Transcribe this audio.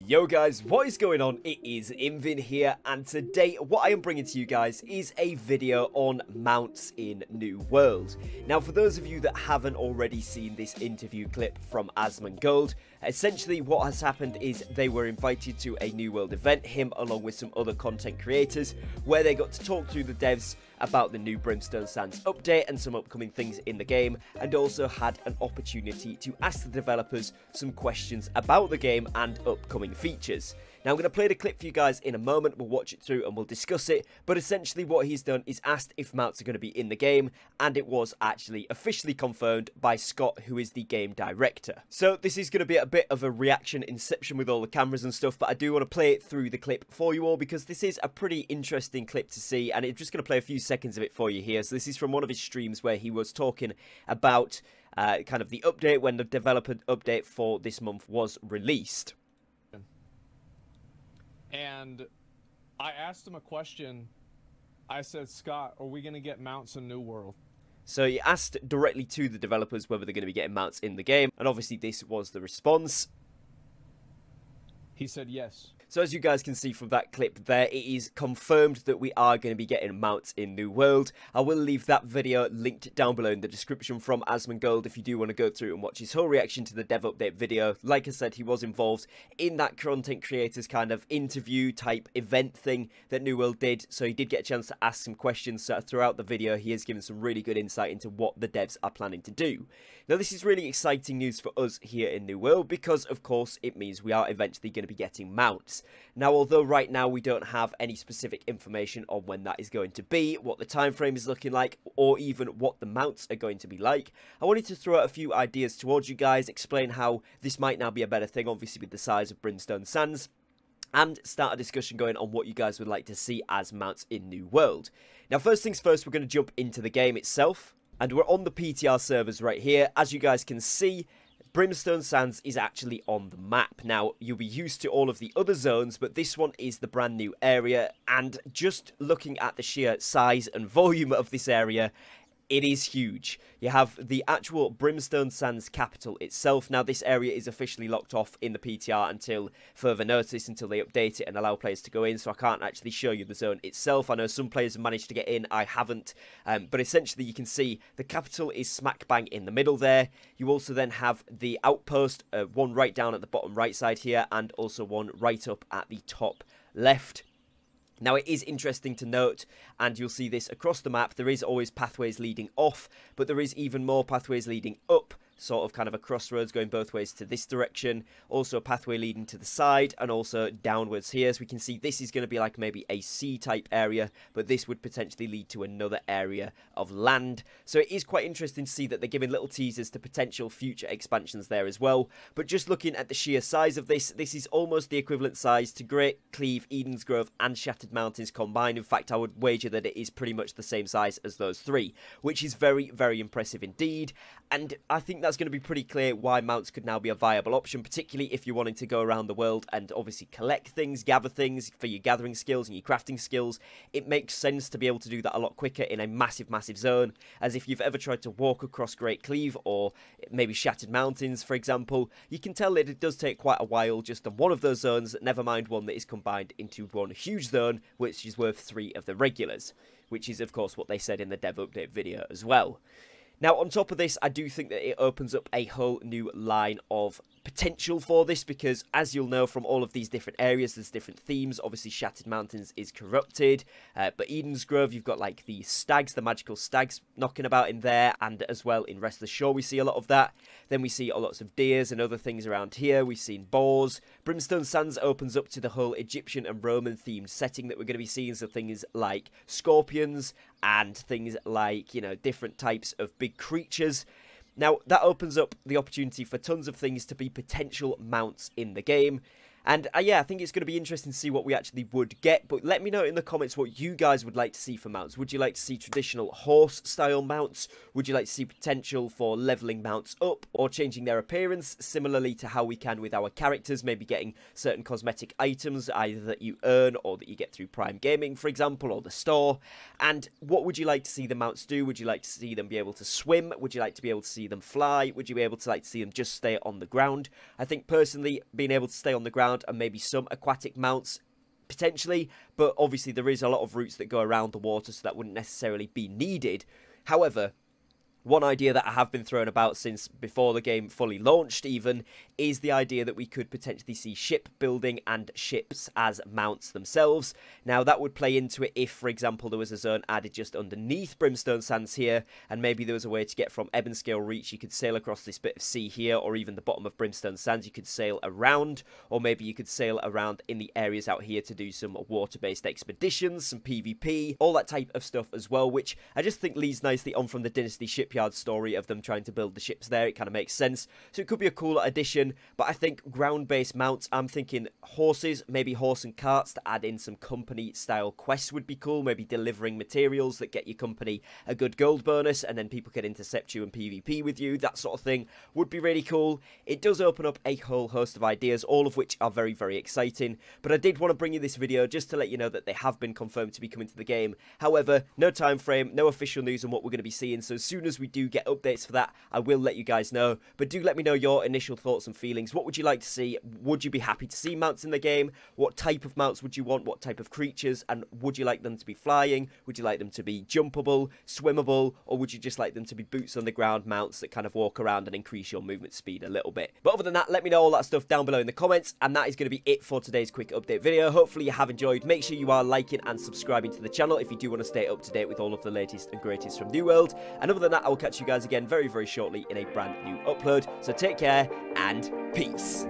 Yo guys, what is going on? It is Invin here, and today what I am bringing to you guys is a video on mounts in New World. Now, for those of you that haven't already seen this interview clip from Asmongold, essentially what has happened is they were invited to a New World event, him along with some other content creators, where they got to talk to the devs about the new Brimstone Sands update and some upcoming things in the game, and also had an opportunity to ask the developers some questions about the game and upcoming features. Now, I'm going to play the clip for you guys in a moment. We'll watch it through and we'll discuss it, but essentially what he's done is asked if mounts are going to be in the game, and it was actually officially confirmed by Scott, who is the game director. So this is going to be a bit of a reaction inception with all the cameras and stuff, but I do want to play it through the clip for you all because this is a pretty interesting clip to see, and I'm just going to play a few seconds of it for you here. So this is from one of his streams where he was talking about kind of the update when the developer update for this month was released. And I asked him a question. I said, Scott, are we going to get mounts in New World? So he asked directly to the developers whether they're going to be getting mounts in the game, and obviously this was the response. He said yes. So as you guys can see from that clip there, it is confirmed that we are going to be getting mounts in New World. I will leave that video linked down below in the description from Asmongold if you do want to go through and watch his whole reaction to the dev update video. Like I said, he was involved in that content creators kind of interview type event thing that New World did, so he did get a chance to ask some questions. So throughout the video, he has given some really good insight into what the devs are planning to do. Now, this is really exciting news for us here in New World because, of course, it means we are eventually going to be getting mounts. Now, although right now we don't have any specific information on when that is going to be, what the time frame is looking like, or even what the mounts are going to be like, I wanted to throw out a few ideas towards you guys, explain how this might now be a better thing, obviously with the size of Brimstone Sands, and start a discussion going on what you guys would like to see as mounts in New World. Now, first things first, we're going to jump into the game itself, and we're on the PTR servers right here. As you guys can see, Brimstone Sands is actually on the map. Now, you'll be used to all of the other zones, but this one is the brand new area, and just looking at the sheer size and volume of this area, it is huge. You have the actual Brimstone Sands capital itself. Now, this area is officially locked off in the PTR until further notice, until they update it and allow players to go in, so I can't actually show you the zone itself. I know some players have managed to get in, I haven't, but essentially you can see the capital is smack bang in the middle there. You also then have the outpost, one right down at the bottom right side here, and also one right up at the top left. Now, it is interesting to note, and you'll see this across the map, there is always pathways leading off, but there is even more pathways leading up, sort of kind of a crossroads going both ways to this direction, also a pathway leading to the side, and also downwards here. So we can see this is going to be like maybe a sea-type area, but this would potentially lead to another area of land. So it is quite interesting to see that they're giving little teasers to potential future expansions there as well. But just looking at the sheer size of this, this is almost the equivalent size to Great Cleave, Eden's Grove, and Shattered Mountains combined. In fact, I would wager that it is pretty much the same size as those three, which is very, very impressive indeed. And I think that's going to be pretty clear why mounts could now be a viable option, particularly if you're wanting to go around the world and obviously collect things, gather things for your gathering skills and your crafting skills. It makes sense to be able to do that a lot quicker in a massive, massive zone, as if you've ever tried to walk across Great Cleave or maybe Shattered Mountains, for example, you can tell that it does take quite a while just on one of those zones, never mind one that is combined into one huge zone, which is worth 3 of the regulars, which is, of course, what they said in the dev update video as well. Now, on top of this, I do think that it opens up a whole new line of potential for this, because as you'll know from all of these different areas, there's different themes. Obviously, Shattered Mountains is corrupted, but Eden's Grove, you've got like the stags, the magical stags knocking about in there, and as well in Rest of the Shore we see a lot of that. Then we see lots of deers and other things around here. We've seen boars. Brimstone Sands opens up to the whole Egyptian and Roman themed setting that we're going to be seeing, so things like scorpions and things like, you know, different types of big creatures. Now, that opens up the opportunity for tons of things to be potential mounts in the game. And yeah, I think it's going to be interesting to see what we actually would get. But let me know in the comments what you guys would like to see for mounts. Would you like to see traditional horse-style mounts? Would you like to see potential for leveling mounts up or changing their appearance, similarly to how we can with our characters, maybe getting certain cosmetic items, either that you earn or that you get through Prime Gaming, for example, or the store? And what would you like to see the mounts do? Would you like to see them be able to swim? Would you like to be able to see them fly? Would you be able to like to see them just stay on the ground? I think, personally, being able to stay on the ground underground and maybe some aquatic mounts potentially, but obviously there is a lot of routes that go around the water, so that wouldn't necessarily be needed. However, one idea that I have been thrown about since before the game fully launched even is the idea that we could potentially see ship building and ships as mounts themselves. Now that would play into it if, for example, there was a zone added just underneath Brimstone Sands here, and maybe there was a way to get from Ebonscale Reach, you could sail across this bit of sea here, or even the bottom of Brimstone Sands you could sail around, or maybe you could sail around in the areas out here to do some water-based expeditions, some PvP, all that type of stuff as well, which I just think leads nicely on from the Dynasty Shipyard story of them trying to build the ships there. It kind of makes sense, so it could be a cool addition. But I think ground-based mounts, I'm thinking horses, maybe horse and carts to add in some company-style quests would be cool, maybe delivering materials that get your company a good gold bonus, and then people can intercept you and PvP with you, that sort of thing would be really cool. It does open up a whole host of ideas, all of which are very, very exciting, but I did want to bring you this video just to let you know that they have been confirmed to be coming to the game. However, no time frame, no official news on what we're going to be seeing, so as soon as we do get updates for that, I will let you guys know. But do let me know your initial thoughts and feelings. What would you like to see? Would you be happy to see mounts in the game? What type of mounts would you want? What type of creatures? And would you like them to be flying? Would you like them to be jumpable, swimmable? Or would you just like them to be boots on the ground mounts that kind of walk around and increase your movement speed a little bit? But other than that, let me know all that stuff down below in the comments. And that is going to be it for today's quick update video. Hopefully you have enjoyed. Make sure you are liking and subscribing to the channel if you do want to stay up to date with all of the latest and greatest from New World. And other than that, I will catch you guys again very, very shortly in a brand new upload. So take care and peace.